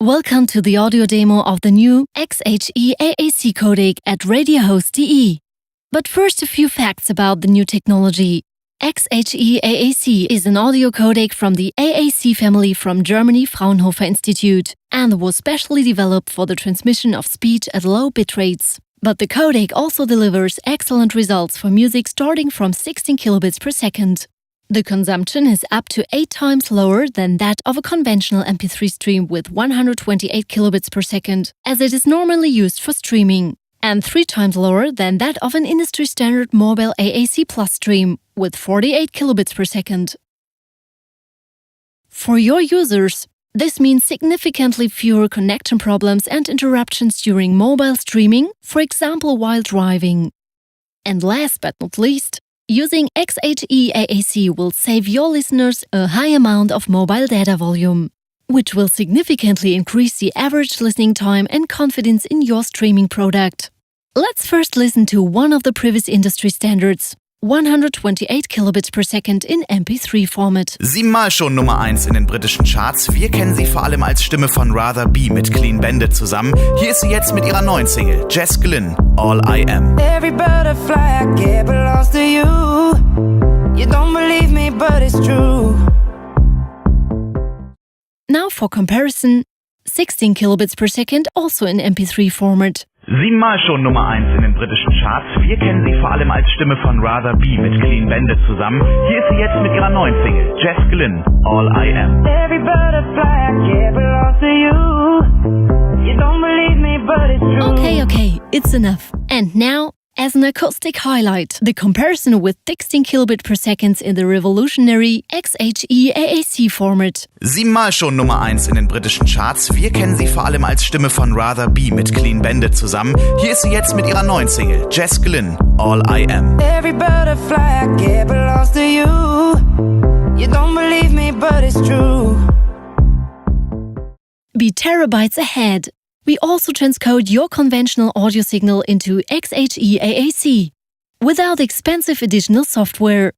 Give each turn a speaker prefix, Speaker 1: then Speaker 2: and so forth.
Speaker 1: Welcome to the audio demo of the new xHE-AAC codec at radiohost.de. But first, a few facts about the new technology. xHE-AAC is an audio codec from the AAC family from Germany Fraunhofer Institute and was specially developed for the transmission of speech at low bit rates. But the codec also delivers excellent results for music starting from 16 kilobits per second. The consumption is up to 8 times lower than that of a conventional MP3 stream with 128 kilobits per second, as it is normally used for streaming, and 3 times lower than that of an industry-standard mobile AAC Plus stream with 48 kilobits per second. For your users, this means significantly fewer connection problems and interruptions during mobile streaming, for example while driving. And last but not least, using xHE-AAC will save your listeners a high amount of mobile data volume, which will significantly increase the average listening time and confidence in your streaming product. Let's first listen to one of the previous industry standards, 128 kilobits per second in MP3 format.
Speaker 2: 7-mal schon Nummer 1 in den britischen Charts. Wir kennen sie vor allem als Stimme von Rather Be mit Clean Bandit zusammen. Hier ist sie jetzt mit ihrer neuen Single, Jess Glynn, All I Am.
Speaker 3: Every butterfly I get belongs to you. You don't believe me, but it's true.
Speaker 1: Now for comparison, 16 kilobits per second also in MP3 format.
Speaker 2: 7-mal schon Nummer 1 in den britischen Charts. Wir kennen sie vor allem als Stimme von Rather Be mit Clean Bandit zusammen. Hier ist sie jetzt mit ihrer neuen Single, Jess Glynn, All I Am.
Speaker 3: Every butterfly I get belongs to you. You don't believe me, but it's true.
Speaker 1: Okay, it's enough. And now, as an acoustic highlight, the comparison with 16 kilobit per second in the revolutionary xHE-AAC format.
Speaker 2: 7-mal schon Nummer 1 in den britischen Charts. Wir kennen sie vor allem als Stimme von Rather Be mit Clean Bandit zusammen. Hier ist sie jetzt mit ihrer neuen Single, Jess Glynn, All I Am.
Speaker 3: Every butterfly I get belongs to you. You don't believe me, but it's true.
Speaker 1: Be terabytes ahead. We also transcode your conventional audio signal into xHE-AAC without expensive additional software.